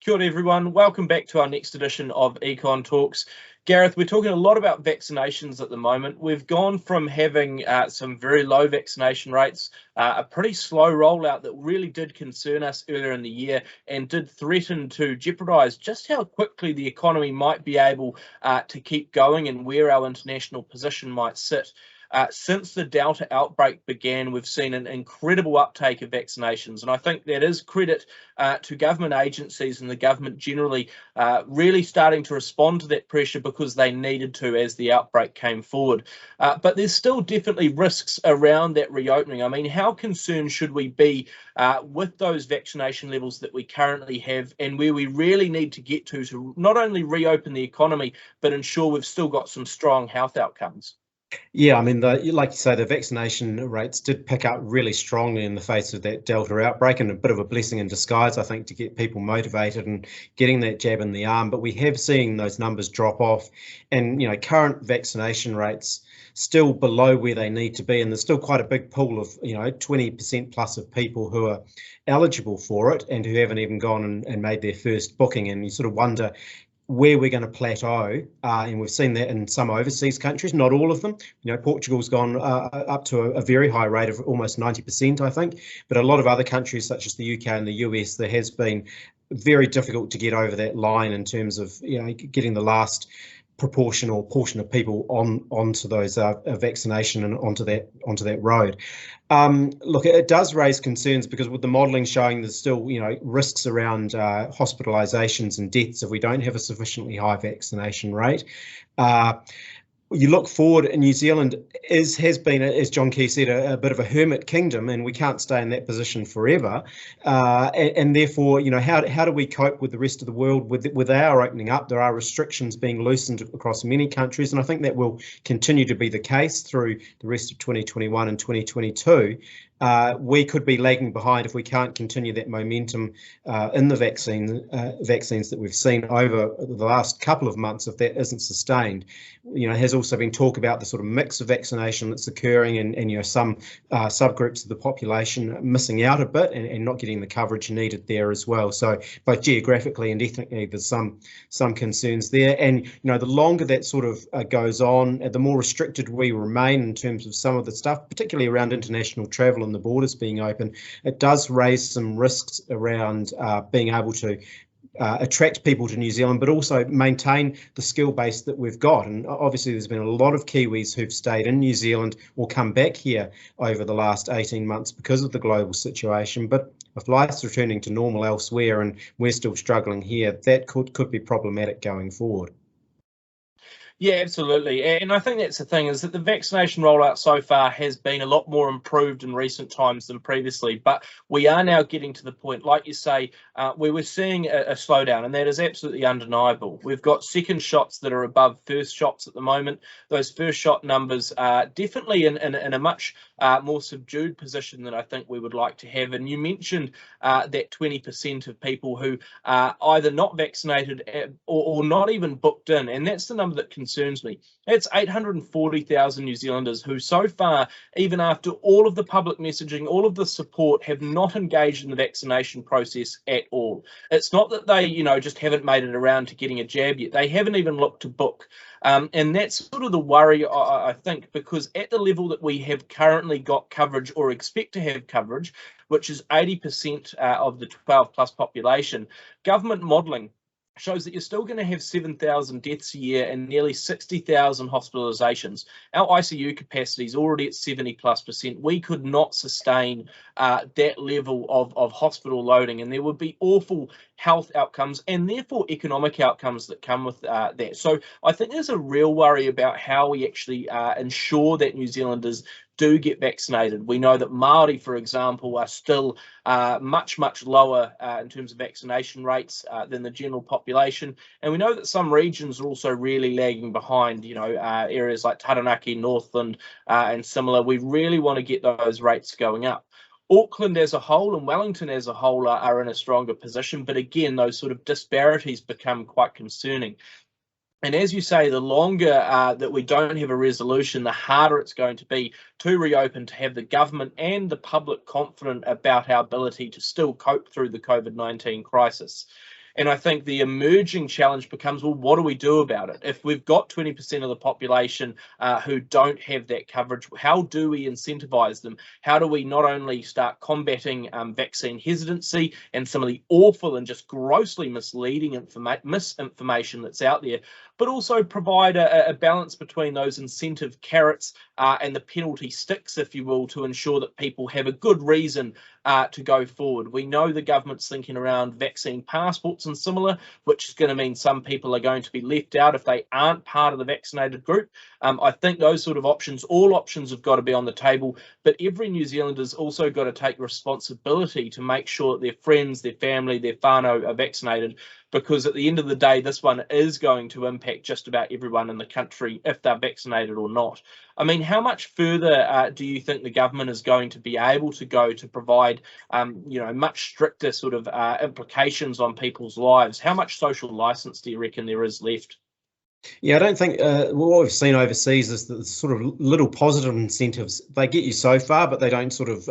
Kia ora everyone, welcome back to our next edition of Econ Talks. Gareth, we're talking a lot about vaccinations at the moment. We've gone from having some very low vaccination rates, a pretty slow rollout that really did concern us earlier in the year and did threaten to jeopardise just how quickly the economy might be able to keep going and where our international position might sit. Since the Delta outbreak began, we've seen an incredible uptake of vaccinations, and I think that is credit to government agencies and the government generally really starting to respond to that pressure because they needed to as the outbreak came forward. But there's still definitely risks around that reopening. I mean, how concerned should we be with those vaccination levels that we currently have and where we really need to get to not only reopen the economy, but ensure we've still got some strong health outcomes? Yeah, I mean, like you say, the vaccination rates did pick up really strongly in the face of that Delta outbreak, and a bit of a blessing in disguise, I think, to get people motivated and getting that jab in the arm. But we have seen those numbers drop off, and current vaccination rates still below where they need to be, and there's still quite a big pool of 20% plus of people who are eligible for it and who haven't even gone and made their first booking. And you sort of wonder where we're going to plateau, and we've seen that in some overseas countries, not all of them. Portugal's gone up to a very high rate of almost 90%, I think, but a lot of other countries such as the UK and the US, there has been very difficult to get over that line in terms of getting the last proportion or portion of people onto those vaccination and onto that road. Look, it does raise concerns because with the modelling showing there's still risks around hospitalisations and deaths if we don't have a sufficiently high vaccination rate. You look forward, and New Zealand has been, as John Key said, a bit of a hermit kingdom, and we can't stay in that position forever. And therefore, how do we cope with the rest of the world with our opening up? There are restrictions being loosened across many countries, and I think that will continue to be the case through the rest of 2021 and 2022. We could be lagging behind if we can't continue that momentum in the vaccines that we've seen over the last couple of months. If that isn't sustained, has also been talk about the sort of mix of vaccination that's occurring, and some subgroups of the population missing out a bit and not getting the coverage needed there as well. So both geographically and ethnically, there's some concerns there. And the longer that sort of goes on, the more restricted we remain in terms of some of the stuff, particularly around international travel and the borders being open. It does raise some risks around being able to attract people to New Zealand, but also maintain the skill base that we've got. And obviously there's been a lot of Kiwis who've stayed in New Zealand or come back here over the last 18 months because of the global situation. But if life's returning to normal elsewhere and we're still struggling here, that could be problematic going forward. Yeah, absolutely. And I think that's the thing, is that the vaccination rollout so far has been a lot more improved in recent times than previously. But we are now getting to the point, like you say, where we're seeing a slowdown, and that is absolutely undeniable. We've got second shots that are above first shots at the moment. Those first shot numbers are definitely in a much more subdued position than I think we would like to have. And you mentioned that 20% of people who are either not vaccinated or not even booked in, and that's the number that concerns me. It's 840,000 New Zealanders who so far, even after all of the public messaging, all of the support, have not engaged in the vaccination process at all. It's not that they, just haven't made it around to getting a jab yet. They haven't even looked to book. And that's sort of the worry, I think, because at the level that we have currently got coverage or expect to have coverage, which is 80% of the 12 plus population, government modelling shows that you're still going to have 7,000 deaths a year and nearly 60,000 hospitalisations. Our ICU capacity is already at 70+%. We could not sustain that level of hospital loading, and there would be awful health outcomes and therefore economic outcomes that come with that. So I think there's a real worry about how we actually ensure that New Zealanders do get vaccinated. We know that Māori, for example, are still much lower in terms of vaccination rates than the general population. And we know that some regions are also really lagging behind, areas like Taranaki, Northland and similar. We really want to get those rates going up. Auckland as a whole and Wellington as a whole are in a stronger position, but again, those sort of disparities become quite concerning. And as you say, the longer that we don't have a resolution, the harder it's going to be to reopen, to have the government and the public confident about our ability to still cope through the COVID-19 crisis. And I think the emerging challenge becomes, well, what do we do about it? If we've got 20% of the population who don't have that coverage, how do we incentivize them? How do we not only start combating vaccine hesitancy and some of the awful and just grossly misleading misinformation that's out there, but also provide a balance between those incentive carrots and the penalty sticks, if you will, to ensure that people have a good reason to go forward. We know the government's thinking around vaccine passports and similar, which is going to mean some people are going to be left out if they aren't part of the vaccinated group. I think those sort of options, all options have got to be on the table, but every New Zealander's also got to take responsibility to make sure that their friends, their family, their whānau are vaccinated, because at the end of the day, this one is going to impact just about everyone in the country if they're vaccinated or not. I mean, how much further do you think the government is going to be able to go to provide, much stricter sort of implications on people's lives? How much social license do you reckon there is left? Yeah, I don't think what we've seen overseas is the sort of little positive incentives. They get you so far, but they don't sort of,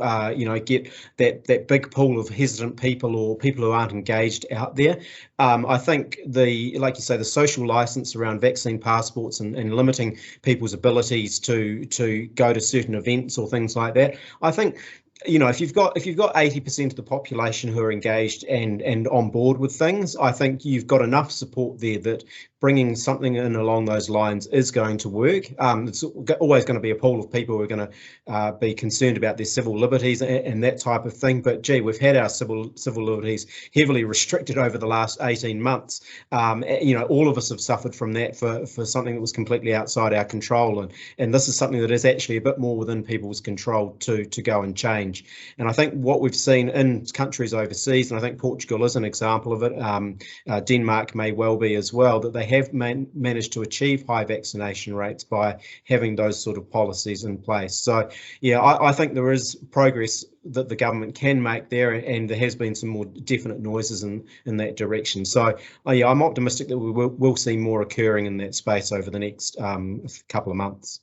get that big pool of hesitant people or people who aren't engaged out there. I think like you say, the social license around vaccine passports and limiting people's abilities to go to certain events or things like that. I think, if you've got 80% of the population who are engaged and on board with things, I think you've got enough support there that bringing something in along those lines is going to work. It's always going to be a pool of people who are going to be concerned about their civil liberties and that type of thing. But gee, we've had our civil liberties heavily restricted over the last 18 months. All of us have suffered from that for something that was completely outside our control, and this is something that is actually a bit more within people's control to go and change. And I think what we've seen in countries overseas, and I think Portugal is an example of it, Denmark may well be as well, that they have managed to achieve high vaccination rates by having those sort of policies in place. So, yeah, I think there is progress that the government can make there, and there has been some more definite noises in that direction. So, yeah, I'm optimistic that we will see more occurring in that space over the next couple of months.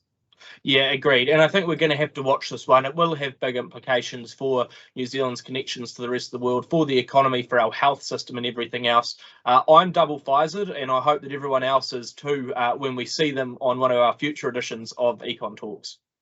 Yeah, agreed. And I think we're going to have to watch this one. It will have big implications for New Zealand's connections to the rest of the world, for the economy, for our health system and everything else. I'm double Pfizered, and I hope that everyone else is too when we see them on one of our future editions of Econ Talks.